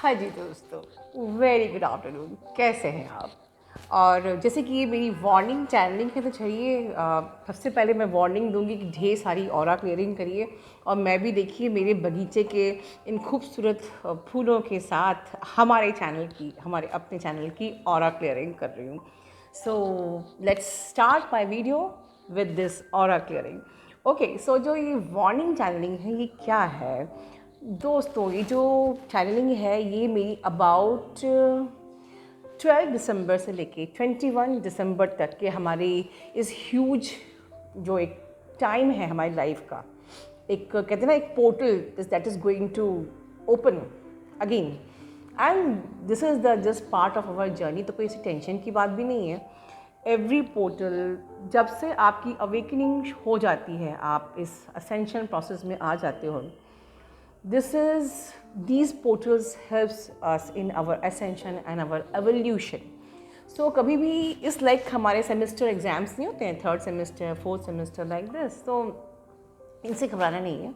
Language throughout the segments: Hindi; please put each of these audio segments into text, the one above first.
हाँ जी दोस्तों, वेरी गुड आफ्टरनून। कैसे हैं आप? और जैसे कि ये मेरी वार्निंग चैनलिंग है तो चलिए सबसे पहले मैं वार्निंग दूंगी कि ढेर सारी ऑरा क्लियरिंग करिए। और मैं भी देखिए मेरे बगीचे के इन खूबसूरत फूलों के साथ हमारे अपने चैनल की ऑरा क्लियरिंग कर रही हूँ। So let's start my video with this aura clearing. Okay, so जो ये वार्निंग चैनलिंग है ये क्या है दोस्तों? ये जो चैनलिंग है ये मेरी अबाउट 12 दिसंबर से लेके 21 दिसंबर तक के हमारे इस ह्यूज जो एक टाइम है हमारी लाइफ का, एक कहते हैं ना एक portal that is going to open again, and this is the just part of our journey. तो कोई ऐसी टेंशन की बात भी नहीं है। एवरी पोर्टल जब से आपकी अवेकनिंग हो जाती है, आप इस असेंशन प्रोसेस में आ जाते हो, these portals helps us in our ascension and our evolution. So कभी भी इस हमारे सेमेस्टर एग्जाम्स नहीं होते हैं, third semester fourth semester like this, तो इनसे घबराना नहीं है।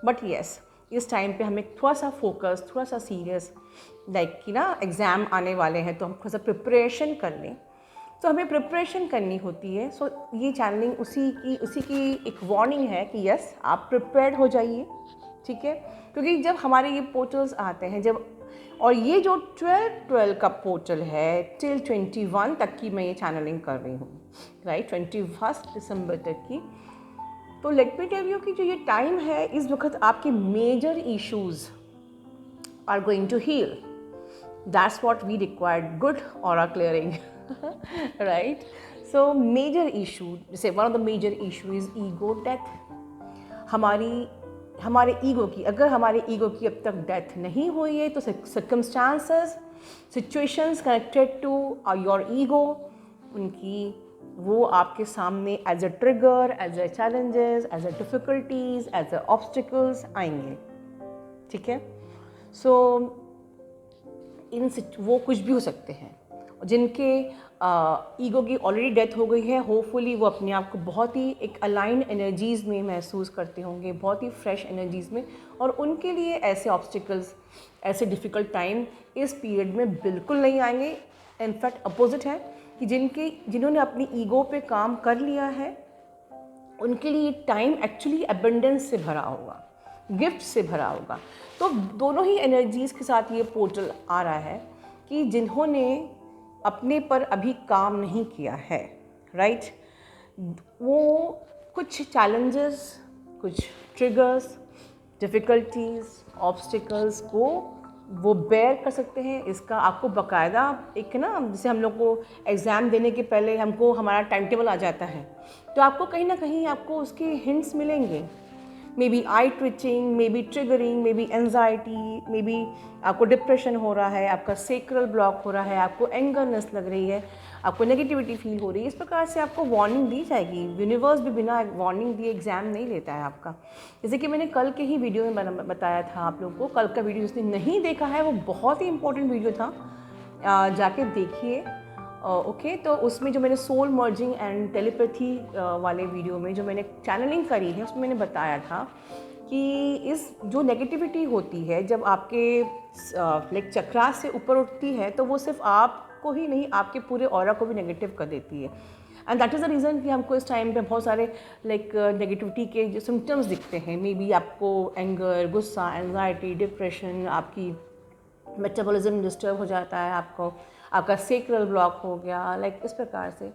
बट येस, इस टाइम पे हमें थोड़ा सा फोकस, थोड़ा सा सीरियस कि ना एग्ज़ाम आने वाले हैं तो हम थोड़ा सा प्रिपरेशन कर लें। तो हमें प्रिपरेशन करनी होती है। सो ये चैनलिंग उसी की एक वार्निंग है कि यस, आप प्रिपेयर्ड हो जाइए, ठीक है। क्योंकि जब हमारे ये पोर्टल्स आते हैं, और ये जो 12 का पोर्टल है टिल 21 तक की मैं ये चैनलिंग कर रही हूँ, राइट, 21 दिसंबर तक की। तो लेट मी टेल यू कि जो ये टाइम है, इस वक्त आपके major issues are going to heal. That's what we required, good aura clearing, right. So major issue, जैसे one of the major issue is ego death. हमारे ईगो की, अगर हमारे ईगो की अब तक डेथ नहीं हुई है तो circumstances, situations connected to your ego, वो आपके सामने as a trigger, as a challenges, as a difficulties, as a obstacles आएंगे, ठीक है। सो वो कुछ भी हो सकते हैं। जिनके ईगो की ऑलरेडी डेथ हो गई है, होपफुली वो अपने आप को बहुत ही एक अलाइंड एनर्जीज़ में महसूस करते होंगे, बहुत ही फ्रेश एनर्जीज़ में, और उनके लिए ऐसे ऑब्स्टिकल्स, ऐसे डिफ़िकल्ट टाइम इस पीरियड में बिल्कुल नहीं आएंगे। इनफैक्ट अपोजिट है कि जिन्होंने अपनी ईगो पे काम कर लिया है, उनके लिए टाइम एक्चुअली एबंडेंस से भरा होगा, गिफ्ट से भरा होगा। तो दोनों ही एनर्जीज़ के साथ ये पोर्टल आ रहा है कि जिन्होंने अपने पर अभी काम नहीं किया है, राइट, वो कुछ चैलेंजेस, कुछ ट्रिगर्स, डिफ़िकल्टीज़, ऑब्स्टिकल्स को वो बेयर कर सकते हैं। इसका आपको बाकायदा एक ना, जैसे हम लोग को एग्ज़ाम देने के पहले हमको हमारा टाइम टेबल आ जाता है, तो आपको कहीं ना कहीं आपको उसके हिंट्स मिलेंगे। May be eye twitching, may be triggering, may be anxiety, may be आपको डिप्रेशन हो रहा है, आपका सेक्रल ब्लॉक हो रहा है, आपको एंगरनेस लग रही है, आपको नेगेटिविटी फील हो रही है। इस प्रकार से आपको वार्निंग दी जाएगी। यूनिवर्स भी बिना वार्निंग दिए एग्ज़ाम नहीं लेता है आपका। जैसे कि मैंने कल के ही वीडियो में बताया था आप लोगों को। कल का वीडियो जिसने नहीं देखा है वो बहुत ही इंपॉर्टेंट वीडियो था, जाके देखिए। ओके, तो उसमें जो मैंने सोल मर्जिंग एंड टेलीपैथी वाले वीडियो में जो मैंने चैनलिंग करी है, उसमें मैंने बताया था कि इस जो नेगेटिविटी होती है जब आपके चक्रास से ऊपर उठती है, तो वो सिर्फ आपको ही नहीं, आपके पूरे ऑरा को भी नेगेटिव कर देती है। And that is the reason कि हमको इस टाइम पे बहुत सारे नेगेटिविटी के जो सिम्टम्स दिखते हैं। मे बी आपको एंगर, गुस्सा, एंजाइटी, डिप्रेशन, आपकी मेटाबॉलिज्म डिस्टर्ब हो जाता है, आपका सेक्रल ब्लॉक हो गया, इस प्रकार से,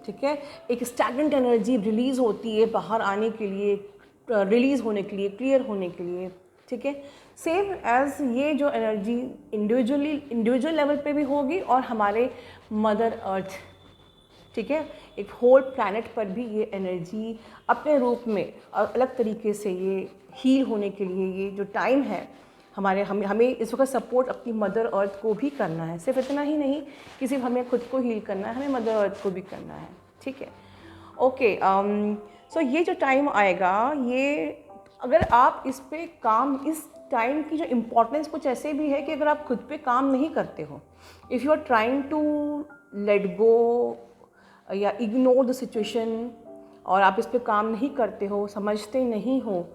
ठीक है। एक स्टैग्नेंट एनर्जी रिलीज़ होती है बाहर आने के लिए, रिलीज़ होने के लिए, क्लियर होने के लिए, ठीक है। सेम एज ये जो एनर्जी इंडिविजुअल लेवल पे भी होगी और हमारे मदर अर्थ, ठीक है, एक होल प्लैनेट पर भी ये एनर्जी अपने रूप में अलग तरीके से ये हील होने के लिए, ये जो टाइम है हमें इस वक्त सपोर्ट अपनी मदर अर्थ को भी करना है। सिर्फ इतना ही नहीं कि सिर्फ हमें खुद को हील करना है, हमें मदर अर्थ को भी करना है, ठीक है। ओके, सो ये जो टाइम आएगा, ये अगर आप इस पे काम, इस टाइम की जो इम्पोर्टेंस कुछ ऐसे भी है कि अगर आप खुद पे काम नहीं करते हो, if you are trying to let go या इग्नोर द सिचुएशन, और आप इस पे काम नहीं करते हो, समझते नहीं हो,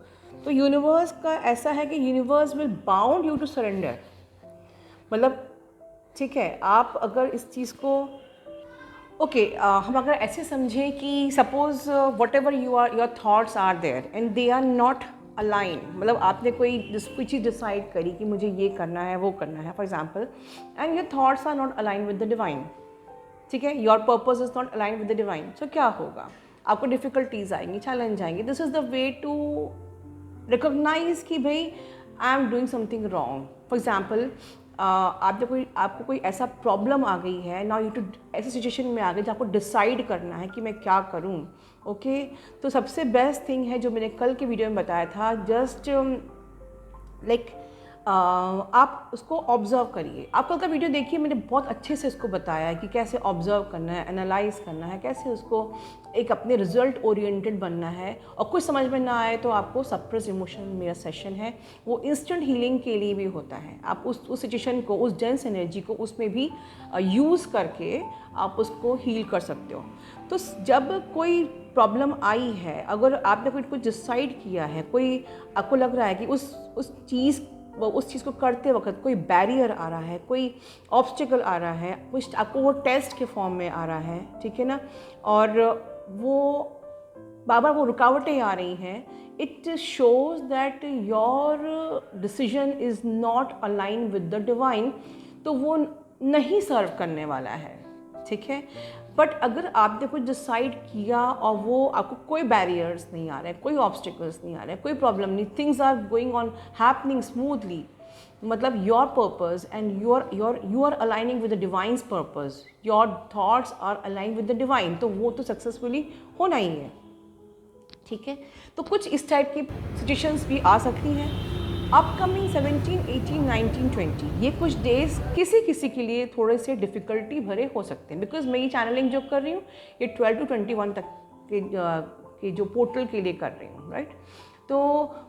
तो यूनिवर्स का ऐसा है कि universe will bound you to surrender. मतलब ठीक है, आप अगर इस चीज़ को हम अगर ऐसे समझें कि suppose whatever your thoughts are there and they are not align, मतलब आपने कोई चीज़ डिसाइड करी कि मुझे ये करना है, वो करना है, for example, and your thoughts are not align with the divine, ठीक है, your purpose is not align with the divine, so क्या होगा? आपको डिफ़िकल्टीज आएंगी, चैलेंज आएंगे। This is the way to recognise कि भाई I am doing something wrong. For example, आपको कोई ऐसा प्रॉब्लम आ गई है, नाउ यू टू ऐसी सिचुएशन में आ गई जहाँ आपको डिसाइड करना है कि मैं क्या करूँ। ओके, तो सबसे बेस्ट थिंग है जो मैंने कल के वीडियो में बताया था, जस्ट लाइक आप उसको ऑब्ज़र्व करिए। आप कल का वीडियो देखिए, मैंने बहुत अच्छे से इसको बताया है कि कैसे ऑब्ज़र्व करना है, एनालाइज करना है, कैसे उसको एक अपने रिजल्ट ओरिएंटेड बनना है। और कुछ समझ में ना आए तो आपको सप्रेस इमोशन मेरा सेशन है, वो इंस्टेंट हीलिंग के लिए भी होता है। आप उस सिचुएशन को, उस डेंस एनर्जी को उसमें भी यूज़ करके आप उसको हील कर सकते हो। तो जब कोई प्रॉब्लम आई है, अगर आपने कुछ डिसाइड किया है, कोई आपको लग रहा है कि उस चीज़ को करते वक्त कोई बैरियर आ रहा है, कोई ऑब्स्टिकल आ रहा है, कुछ आपको वो टेस्ट के फॉर्म में आ रहा है, ठीक है ना, और वो बार बार वो रुकावटें आ रही हैं, it shows that your decision is not align with the divine, तो वो नहीं सर्व करने वाला है, ठीक है। बट अगर आपने कुछ डिसाइड किया और वो आपको कोई बैरियर्स नहीं आ रहे, कोई ऑब्स्टिकल्स नहीं आ रहे, कोई प्रॉब्लम नहीं, things are going on happening smoothly, मतलब your purpose and you are aligning with the divine's purpose, your thoughts are align with the divine, तो वो तो सक्सेसफुली होना ही है, ठीक है। तो कुछ इस टाइप की सिचुएशंस भी आ सकती हैं। अपकमिंग 17, 18, 19, 20 ये कुछ डेज किसी के लिए थोड़े से डिफ़िकल्टी भरे हो सकते हैं, बिकॉज मैं ये चैनलिंग जो कर रही हूँ ये 12 to 21 तक के जो पोर्टल के लिए कर रही हूँ, राइट। तो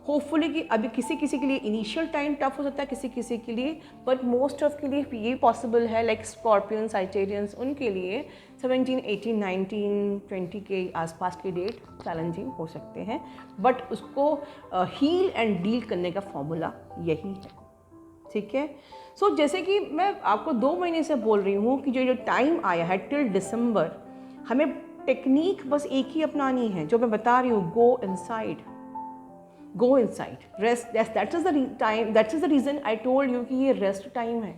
होपफुली कि अभी किसी के लिए इनिशियल टाइम टफ हो सकता है, किसी के लिए, बट मोस्ट ऑफ के लिए ये पॉसिबल है, लाइक स्कॉर्पियन, साइटेरियंस, उनके लिए 17, 18, 19, 20 के आसपास के डेट चैलेंजिंग हो सकते हैं, बट उसको हील एंड डील करने का फॉर्मूला यही है, ठीक है। सो जैसे कि मैं आपको 2 महीने से बोल रही हूँ कि जो टाइम आया है टिल दिसंबर, हमें टेक्निक बस एक ही अपनानी है जो मैं बता रही हूँ, go inside, rest, that is the time, that is the reason I told you कि ये रेस्ट टाइम है,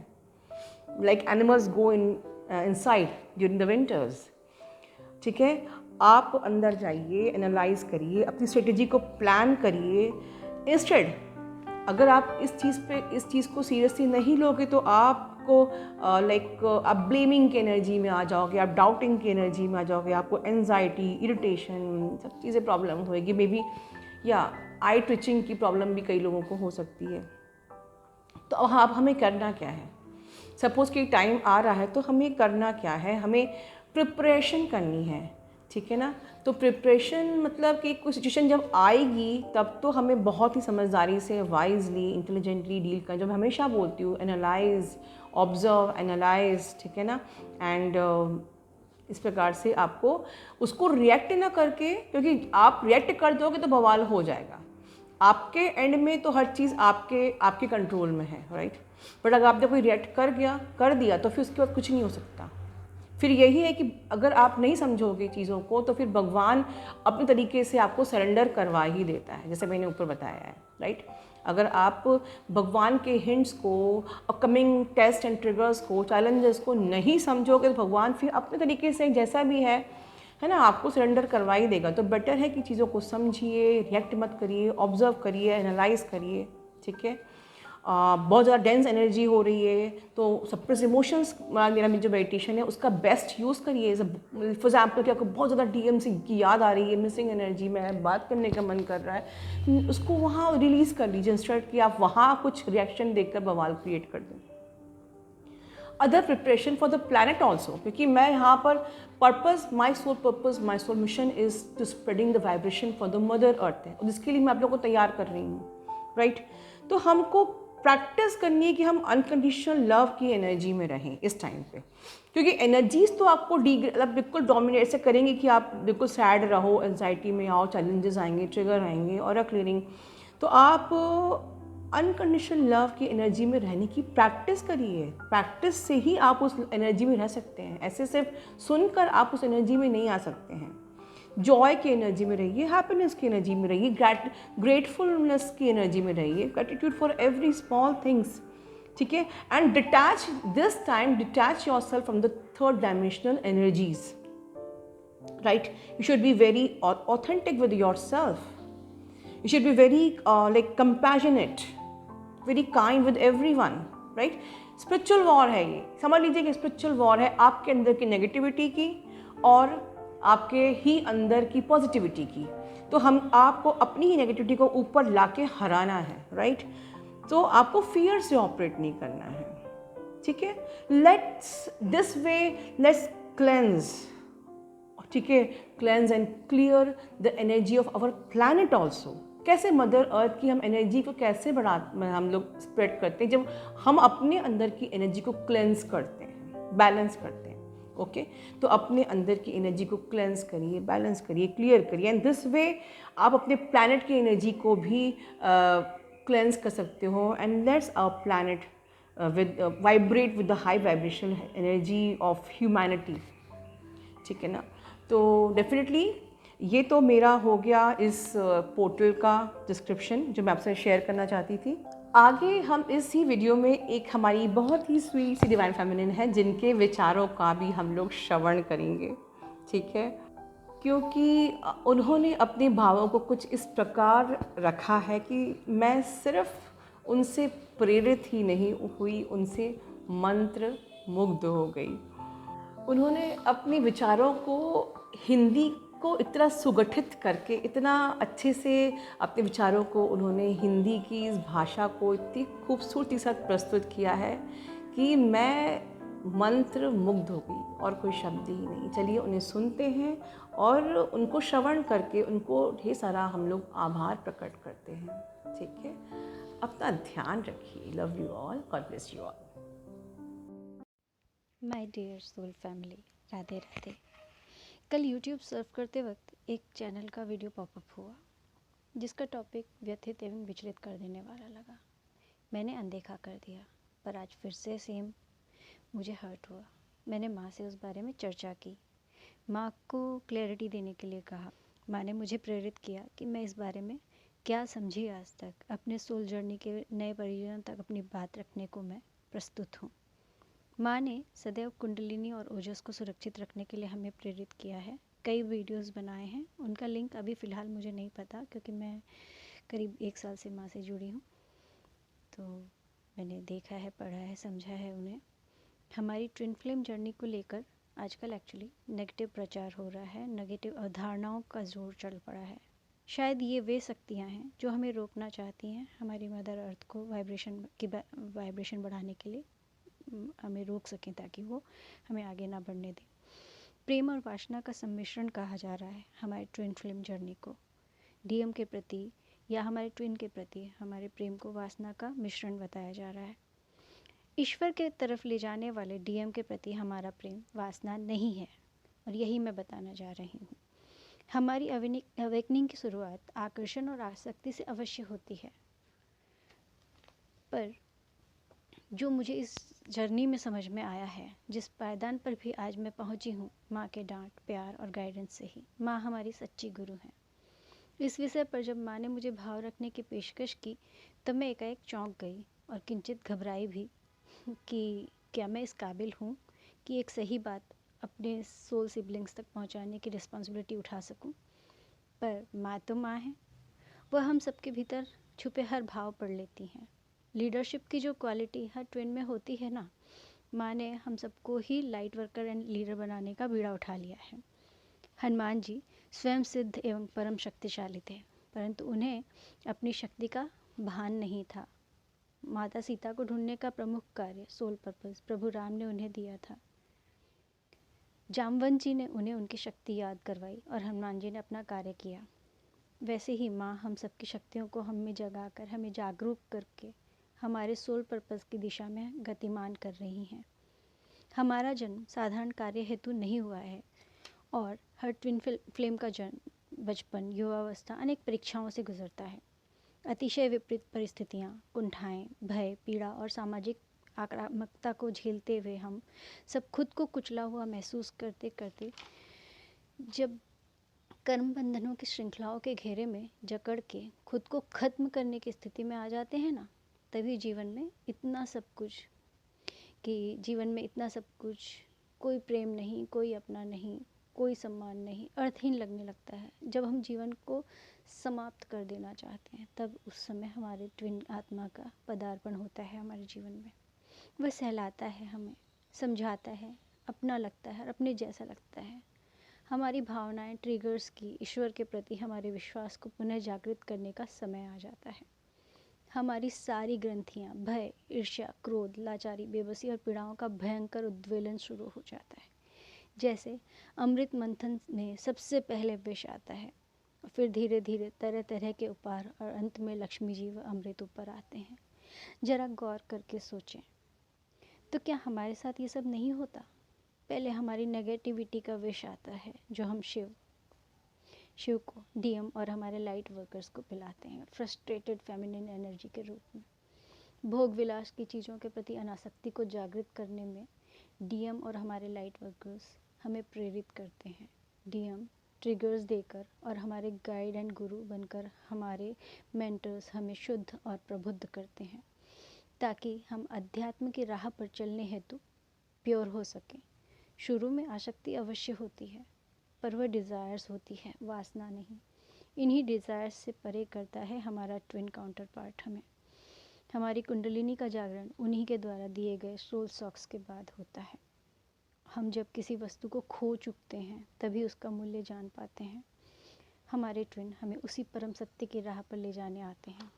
like animals go inside during the winters, ठीक है। आप अंदर जाइए, एनालाइज करिए, अपनी स्ट्रेटेजी को प्लान करिए। इंस्टेड अगर आप इस चीज़ को सीरियसली नहीं लोगे तो आपको आप ब्लेमिंग की एनर्जी में आ जाओगे, आप डाउटिंग की एनर्जी में आ जाओगे, आपको एंजाइटी, इरिटेशन, सब चीज़ें प्रॉब्लम होएगी, मे बी या आई ट्विचिंग की प्रॉब्लम भी कई लोगों को हो सकती है। तो अब हमें करना क्या है? सपोज़ कि टाइम आ रहा है तो हमें करना क्या है? हमें प्रिपरेशन करनी है, ठीक है ना। तो प्रिपरेशन मतलब कि कोई सिचुएशन जब आएगी तब तो हमें बहुत ही समझदारी से, वाइजली, इंटेलिजेंटली डील करना, जो मैं हमेशा बोलती हूँ, एनालाइज, ऑब्जर्व, एनालाइज, ठीक है ना। एंड इस प्रकार से आपको उसको रिएक्ट ना करके, क्योंकि आप रिएक्ट कर दोगे तो बवाल हो जाएगा। आपके एंड में तो हर चीज़ आपके कंट्रोल में है, राइट। बट अगर आपने कोई रिएक्ट कर दिया तो फिर उसके बाद कुछ नहीं हो सकता। फिर यही है कि अगर आप नहीं समझोगे चीज़ों को तो फिर भगवान अपने तरीके से आपको सरेंडर करवा ही देता है, जैसे मैंने ऊपर बताया है, राइट। अगर आप भगवान के हिंट्स को, अपकमिंग टेस्ट एंड ट्रिगर्स को, चैलेंजेस को नहीं समझोगे तो भगवान फिर अपने तरीके से जैसा भी है ना, आपको सरेंडर करवा ही देगा। तो बेटर है कि चीज़ों को समझिए, रिएक्ट मत करिए, ऑब्जर्व करिए, एनालाइज करिए, ठीक है। बहुत ज़्यादा डेंस एनर्जी हो रही है तो सप्रेस इमोशंस, मेरा जो मेडिटेशन है उसका बेस्ट यूज़ करिए। फॉर एग्जाम्पल कि आपको बहुत ज़्यादा DMC की याद आ रही है, मिसिंग एनर्जी में बात करने का मन कर रहा है, उसको वहाँ रिलीज़ कर लीजिए, इंस्टेड कि आप वहाँ कुछ रिएक्शन देखकर बवाल क्रिएट कर दें। Other preparation for the planet also, क्योंकि मैं यहाँ पर my soul mission is to spreading the vibration for the mother earth है, और जिसके लिए मैं आप लोगों को तैयार कर रही हूँ, राइट। तो हमको प्रैक्टिस करनी है कि हम अनकंडीशनल लव की एनर्जी में रहें इस टाइम पे, क्योंकि एनर्जीज तो आपको बिल्कुल डोमिनेट से करेंगे कि आप बिल्कुल सैड रहो, एंजाइटी में आओ, चैलेंजेस आएंगे, ट्रिगर आएंगे और क्लियरिंग। तो आप अनकंडीशनल लव की एनर्जी में रहने की प्रैक्टिस करिए। प्रैक्टिस से ही आप उस एनर्जी में रह सकते हैं, ऐसे सिर्फ सुनकर आप उस एनर्जी में नहीं आ सकते हैं। जॉय की एनर्जी में रहिए, हैप्पीनेस की एनर्जी में रहिए, ग्रेटफुलनेस की एनर्जी में रहिए, gratitude for every small things, ठीक है। And detach this time, detach your self from the third dimensional energies, right? You should be very authentic with yourself. You should be very like compassionate, very kind with everyone, right? Spiritual war है ये, समझ लीजिए कि स्पिरिचुअल वॉर है आपके अंदर की नेगेटिविटी की और आपके ही अंदर की पॉजिटिविटी की। तो हम आपको अपनी ही नेगेटिविटी को ऊपर लाके हराना है, राइट? तो आपको फियर से ऑपरेट नहीं करना है, ठीक है। Let's this way, let's cleanse, ठीक है, cleanse and clear the energy of our planet also. कैसे मदर अर्थ की हम एनर्जी को कैसे हम लोग स्प्रेड करते हैं, जब हम अपने अंदर की एनर्जी को क्लेंस करते हैं, बैलेंस करते हैं, ओके। तो अपने अंदर की एनर्जी को क्लेंस करिए, बैलेंस करिए, क्लियर करिए, एंड दिस वे आप अपने प्लैनेट की एनर्जी को भी क्लेंस कर सकते हो। And let's our planet with vibrate with the high vibrational energy of humanity, ठीक है ना। तो डेफिनेटली ये तो मेरा हो गया इस पोर्टल का डिस्क्रिप्शन जो मैं आपसे शेयर करना चाहती थी। आगे हम इसी वीडियो में एक हमारी बहुत ही स्वीट सी डिवाइन फेमिनिन है जिनके विचारों का भी हम लोग श्रवण करेंगे, ठीक है, क्योंकि उन्होंने अपने भावों को कुछ इस प्रकार रखा है कि मैं सिर्फ उनसे प्रेरित ही नहीं हुई, उनसे मंत्र मुग्ध हो गई। उन्होंने अपने विचारों को हिंदी को इतना सुगठित करके, इतना अच्छे से अपने विचारों को उन्होंने हिंदी की इस भाषा को इतनी खूबसूरती से प्रस्तुत किया है कि मैं मंत्र मुग्ध हो गई और कोई शब्द ही नहीं। चलिए उन्हें सुनते हैं और उनको श्रवण करके उनको ढेर सारा हम लोग आभार प्रकट करते हैं, ठीक है। अपना ध्यान रखिए। Love you all, God bless you all. My dear soul family, Radhe Radhe. कल यूट्यूब सर्फ करते वक्त एक चैनल का वीडियो पॉपअप हुआ जिसका टॉपिक व्यथित एवं विचलित कर देने वाला लगा। मैंने अनदेखा कर दिया, पर आज फिर से सेम मुझे हर्ट हुआ। मैंने माँ से उस बारे में चर्चा की, माँ को क्लैरिटी देने के लिए कहा। माँ ने मुझे प्रेरित किया कि मैं इस बारे में क्या समझी आज तक, अपने सोल जर्नी के नए परिजनों तक अपनी बात रखने को मैं प्रस्तुत हूँ। माँ ने सदैव कुंडलिनी और ओजस को सुरक्षित रखने के लिए हमें प्रेरित किया है। कई वीडियोस बनाए हैं, उनका लिंक अभी फ़िलहाल मुझे नहीं पता क्योंकि मैं करीब 1 साल से माँ से जुड़ी हूँ, तो मैंने देखा है, पढ़ा है, समझा है उन्हें। हमारी ट्विन फ्लेम जर्नी को लेकर आजकल एक्चुअली नेगेटिव प्रचार हो रहा है, नेगेटिव अवधारणाओं का जोर चल पड़ा है। शायद ये वे शक्तियाँ हैं जो हमें रोकना चाहती हैं, हमारी मदर अर्थ को वाइब्रेशन बढ़ाने के लिए हमें रोक सकें ताकि वो हमें आगे ना बढ़ने दें। प्रेम और वासना का सम्मिश्रण कहा जा रहा है हमारे ट्विन फ्लेम जर्नी को। डीएम के प्रति या हमारे ट्विन के प्रति हमारे प्रेम को वासना का मिश्रण बताया जा रहा है। ईश्वर के तरफ ले जाने वाले डीएम के प्रति हमारा प्रेम वासना नहीं है, और यही मैं बताना जा रही हूँ। हमारी अवेकनिंग की शुरुआत आकर्षण और आसक्ति से अवश्य होती है, पर जो मुझे इस जर्नी में समझ में आया है, जिस पायदान पर भी आज मैं पहुंची हूँ, माँ के डांट, प्यार और गाइडेंस से ही। माँ हमारी सच्ची गुरु हैं। इस विषय पर जब माँ ने मुझे भाव रखने की पेशकश की तब मैं एकाएक चौंक गई और किंचित घबराई भी कि क्या मैं इस काबिल हूँ कि एक सही बात अपने सोल सिबलिंग्स तक पहुँचाने की रिस्पॉन्सिबिलिटी उठा सकूँ। पर माँ तो माँ है, वह हम सबके भीतर छुपे हर भाव पढ़ लेती हैं। लीडरशिप की जो क्वालिटी हर ट्विन में होती है ना, माँ ने हम सबको ही लाइट वर्कर एंड लीडर बनाने का बीड़ा उठा लिया है। हनुमान जी स्वयं सिद्ध एवं परम शक्तिशाली थे, परंतु उन्हें अपनी शक्ति का भान नहीं था। माता सीता को ढूंढने का प्रमुख कार्य, सोल पर्पस, प्रभु राम ने उन्हें दिया था। जामवंत जी ने उन्हें उनकी शक्ति याद करवाई और हनुमान जी ने अपना कार्य किया। वैसे ही माँ हम सबकी शक्तियों को हम में जगा कर, हमें जागरूक करके हमारे सोल पर्पस की दिशा में गतिमान कर रही हैं। हमारा जन्म साधारण कार्य हेतु नहीं हुआ है और हर ट्विन फ्लेम का जन्म, बचपन, युवावस्था अनेक परीक्षाओं से गुजरता है। अतिशय विपरीत परिस्थितियाँ, कुंठाएँ, भय, पीड़ा और सामाजिक आक्रामकता को झेलते हुए हम सब खुद को कुचला हुआ महसूस करते करते जब कर्म बंधनों की श्रृंखलाओं के घेरे में जकड़ के खुद को खत्म करने की स्थिति में आ जाते हैं ना, तभी जीवन में इतना सब कुछ कोई प्रेम नहीं, कोई अपना नहीं, कोई सम्मान नहीं, अर्थहीन लगने लगता है। जब हम जीवन को समाप्त कर देना चाहते हैं, तब उस समय हमारे ट्विन आत्मा का पदार्पण होता है हमारे जीवन में। वह सहलाता है हमें, समझाता है, अपना लगता है और अपने जैसा लगता है। हमारी भावनाएं ट्रिगर्स की ईश्वर के प्रति हमारे विश्वास को पुनः जागृत करने का समय आ जाता है। हमारी सारी ग्रंथियां भय, ईर्ष्या, क्रोध, लाचारी, बेबसी और पीड़ाओं का भयंकर उद्वेलन शुरू हो जाता है। जैसे अमृत मंथन में सबसे पहले विष आता है, फिर धीरे धीरे तरह तरह के उपहार और अंत में लक्ष्मी जी व अमृत ऊपर आते हैं। जरा गौर करके सोचें, तो क्या हमारे साथ ये सब नहीं होता? पहले हमारी नेगेटिविटी का विष आता है, जो हम शिव को, डीएम और हमारे लाइट वर्कर्स को पिलाते हैं, फ्रस्ट्रेटेड फेमिनिन एनर्जी के रूप में। भोग विलास की चीज़ों के प्रति अनासक्ति को जागृत करने में डीएम और हमारे लाइट वर्कर्स हमें प्रेरित करते हैं। डीएम ट्रिगर्स देकर और हमारे गाइड एंड गुरु बनकर हमारे मेंटर्स हमें शुद्ध और प्रबुद्ध करते हैं, ताकि हम अध्यात्म की राह पर चलने हेतु प्योर हो सकें। शुरू में आसक्ति अवश्य होती है, पर वह डिज़ायर्स होती है, वासना नहीं। इन्हीं डिज़ायर्स से परे करता है हमारा ट्विन काउंटर पार्ट हमें। हमारी कुंडलिनी का जागरण उन्हीं के द्वारा दिए गए सोल सॉक्स के बाद होता है। हम जब किसी वस्तु को खो चुकते हैं, तभी उसका मूल्य जान पाते हैं। हमारे ट्विन हमें उसी परम सत्य की राह पर ले जाने आते हैं।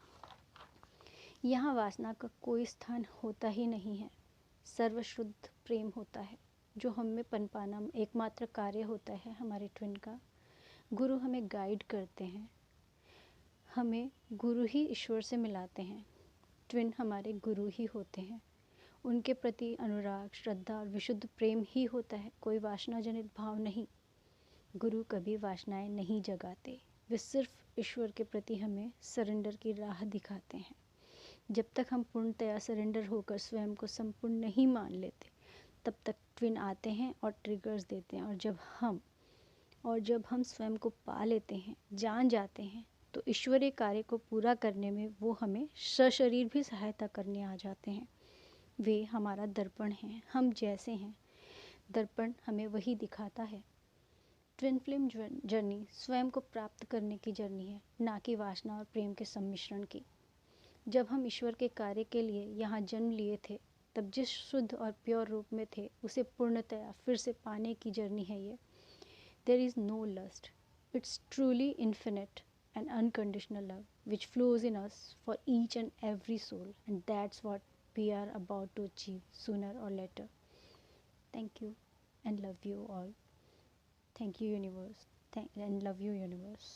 यहाँ वासना का कोई स्थान होता ही नहीं है। सर्वशुद्ध प्रेम होता है, जो हम में पनपाना एकमात्र कार्य होता है हमारे ट्विन का। गुरु हमें गाइड करते हैं, हमें गुरु ही ईश्वर से मिलाते हैं। ट्विन हमारे गुरु ही होते हैं। उनके प्रति अनुराग, श्रद्धा और विशुद्ध प्रेम ही होता है, कोई वासना जनित भाव नहीं। गुरु कभी वासनाएं नहीं जगाते, वे सिर्फ ईश्वर के प्रति हमें सरेंडर की राह दिखाते हैं। जब तक हम पूर्णतया सरेंडर होकर स्वयं को संपूर्ण नहीं मान लेते, तब तक ट्विन आते हैं और ट्रिगर्स देते हैं। और जब हम स्वयं को पा लेते हैं, जान जाते हैं, तो ईश्वरीय कार्य को पूरा करने में वो हमें सशरीर भी सहायता करने आ जाते हैं। वे हमारा दर्पण हैं, हम जैसे हैं। दर्पण हमें वही दिखाता है। ट्विन फ्लेम जर्नी स्वयं को प्राप्त करने की जर्नी है, ना कि वासना और प्रेम के सम्मिश्रण की। जब हम ईश्वर के कार्य के लिए यहाँ जन्म लिए थे, तब जिस शुद्ध और प्योर रूप में थे, उसे पूर्णतया फिर से पाने की जर्नी है ये। There is no lust. It's truly infinite and unconditional love which flows in us for each and every soul, and that's what we are about to achieve sooner or later. Thank you and love you all. Thank you, universe. And love you, universe.